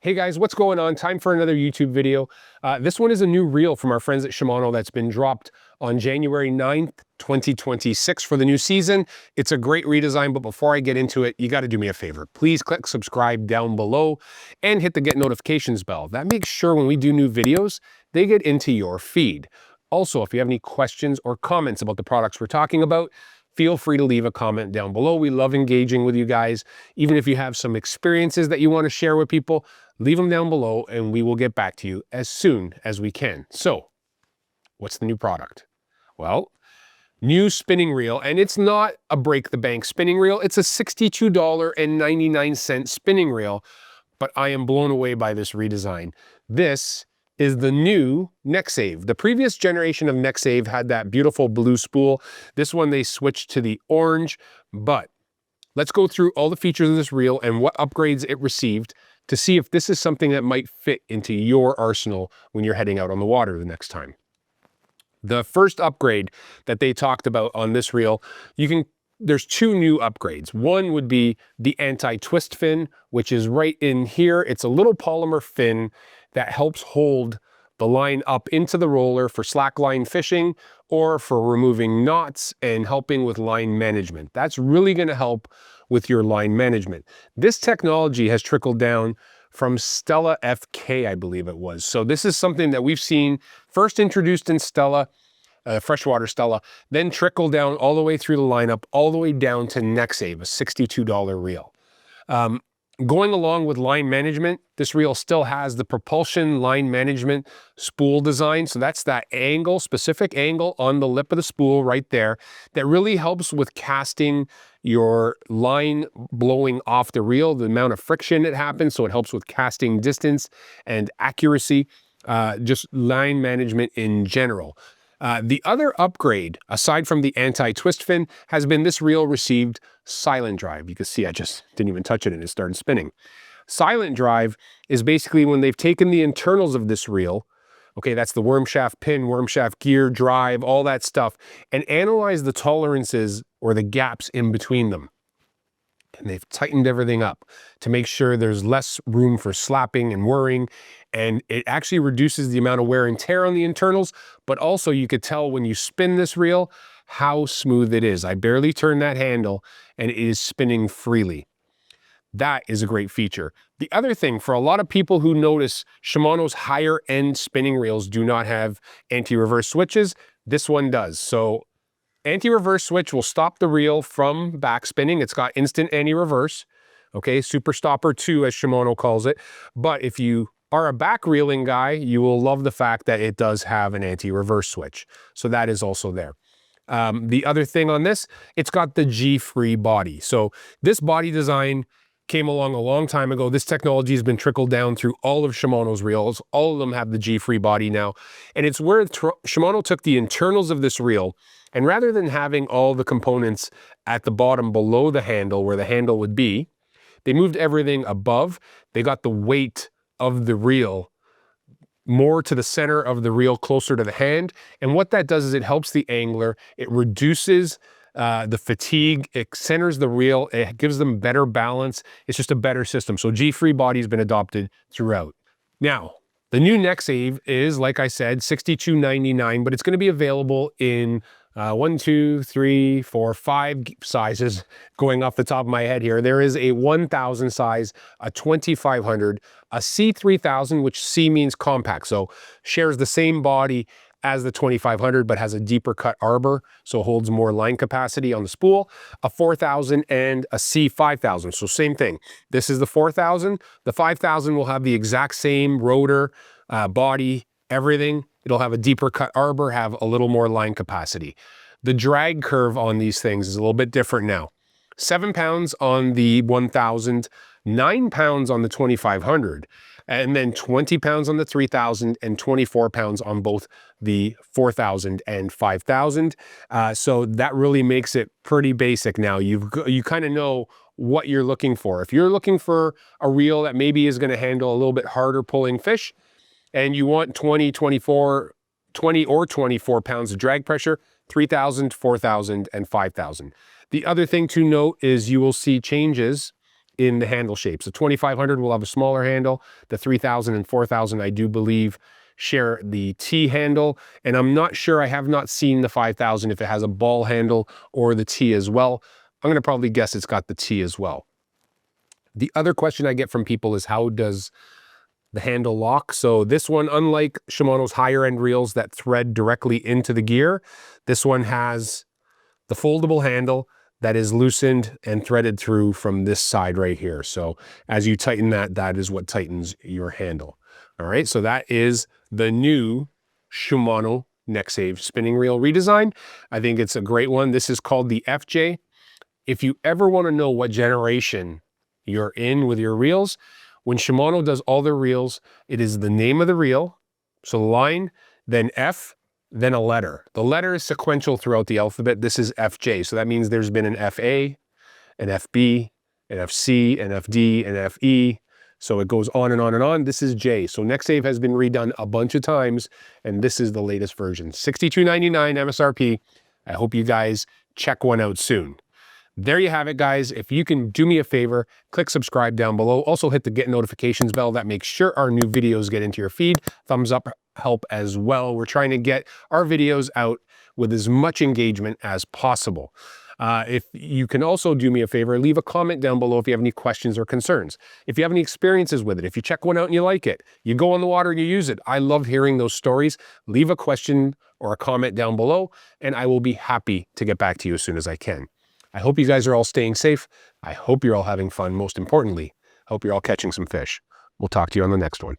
Hey guys, what's going on? Time for another YouTube video. This one is a new reel from our friends at Shimano that's been dropped on January 9th, 2026 for the new season. It's a great redesign, but before I get into it, you got to do me a favor. Please click subscribe down below and hit the get notifications bell. That makes sure when we do new videos, they get into your feed. Also, if you have any questions or comments about the products we're talking about, feel free to leave a comment down below. We love engaging with you guys. Even if you have some experiences that you want to share with people, leave them down below and we will get back to you as soon as we can. So, what's the new product? Well, new spinning reel, and it's not a break the bank spinning reel. It's a $62.99 spinning reel, but I am blown away by this redesign. This is the new Nexave. The previous generation of Nexave had that beautiful blue spool. This one they switched to the orange, but let's go through all the features of this reel and what upgrades it received to see if this is something that might fit into your arsenal when you're heading out on the water the next time. The first upgrade that they talked about on this reel, there's two new upgrades. One would be the anti-twist fin, which is right in here. It's a little polymer fin that helps hold the line up into the roller for slackline fishing or for removing knots and helping with line management. That's really going to help with your line management. This technology has trickled down from Stella FK, I believe it was. So this is something that we've seen first introduced in Stella, freshwater Stella, then trickle down all the way through the lineup, all the way down to Nexave, a $62 reel. Going along with line management, this reel still has the Propulsion Line Management spool design. So that's that angle, specific angle on the lip of the spool right there that really helps with casting your line blowing off the reel, the amount of friction it happens. So it helps with casting distance and accuracy, just line management in general. The other upgrade, aside from the anti-twist fin, has been this reel received silent drive. You can see I just didn't even touch it and it started spinning. Silent drive is basically when they've taken the internals of this reel, okay, that's the worm shaft pin, worm shaft gear, drive, all that stuff, and analyzed the tolerances or the gaps in between them. And they've tightened everything up to make sure there's less room for slapping and whirring. And it actually reduces the amount of wear and tear on the internals, but also you could tell when you spin this reel how smooth it is. I barely turn that handle and it is spinning freely. That is a great feature. The other thing, for a lot of people who notice Shimano's higher end spinning reels do not have anti-reverse switches, this one does. So anti-reverse switch will stop the reel from backspinning. It's got instant anti-reverse, okay, Super Stopper 2 as Shimano calls it. But if you are a back reeling guy, you will love the fact that it does have an anti-reverse switch. So that is also there. The other thing on this, it's got the G-free body. So this body design came along a long time ago. This technology has been trickled down through all of Shimano's reels. All of them have the G-free body now. And it's where Shimano took the internals of this reel, and rather than having all the components at the bottom below the handle where the handle would be, they moved everything above. They got the weight of the reel more to the center of the reel, closer to the hand. And what that does is it helps the angler. It reduces the fatigue, it centers the reel, it gives them better balance. It's just a better system. So G-free body has been adopted throughout. Now, the new Nexave is, like I said, $62.99, but it's going to be available in 1, 2, 3, 4, 5 sizes going off the top of my head here. There is a 1000 size, a 2500, a C3000, which C means compact. So shares the same body as the 2500, but has a deeper cut arbor, so holds more line capacity on the spool, a 4000 and a C5000. So same thing. This is the 4000. The 5000 will have the exact same rotor, body, everything. It'll have a deeper cut arbor, have a little more line capacity. The drag curve on these things is a little bit different now. 7 pounds on the 1000, 9 pounds on the 2500, and then 20 pounds on the 3000 and 24 pounds on both the 4000 and 5000. So that really makes it pretty basic now. You kind of know what you're looking for. If you're looking for a reel that maybe is going to handle a little bit harder pulling fish, and you want 20 or 24 pounds of drag pressure, 3000, 4000, and 5000. The other thing to note is you will see changes in the handle shapes. The 2500 will have a smaller handle. The 3000 and 4000, I do believe, share the T handle. And I'm not sure, I have not seen the 5000 if it has a ball handle or the T as well. I'm going to probably guess it's got the T as well. The other question I get from people is, how does the handle lock? So this one, unlike Shimano's higher end reels that thread directly into the gear, this one has the foldable handle that is loosened and threaded through from this side right here. So as you tighten that, that is what tightens your handle. All right, so that is the new Shimano Nexave spinning reel redesign. I think it's a great one. This is called the FJ. If you ever want to know what generation you're in with your reels, when Shimano does all their reels, it is the name of the reel, so line, then F, then a letter. The letter is sequential throughout the alphabet. This is FJ, so that means there's been an FA, an FB, an FC, an FD, an FE, so it goes on and on and on. This is J, so Nexave has been redone a bunch of times, and this is the latest version. $62.99 MSRP. I hope you guys check one out soon. There you have it, guys. If you can do me a favor, click subscribe down below. Also hit the get notifications bell. That makes sure our new videos get into your feed. Thumbs up help as well. We're trying to get our videos out with as much engagement as possible. If you can also do me a favor, leave a comment down below if you have any questions or concerns. If you have any experiences with it, if you check one out and you like it, you go on the water and you use it. I love hearing those stories. Leave a question or a comment down below, and I will be happy to get back to you as soon as I can. I hope you guys are all staying safe. I hope you're all having fun. Most importantly, I hope you're all catching some fish. We'll talk to you on the next one.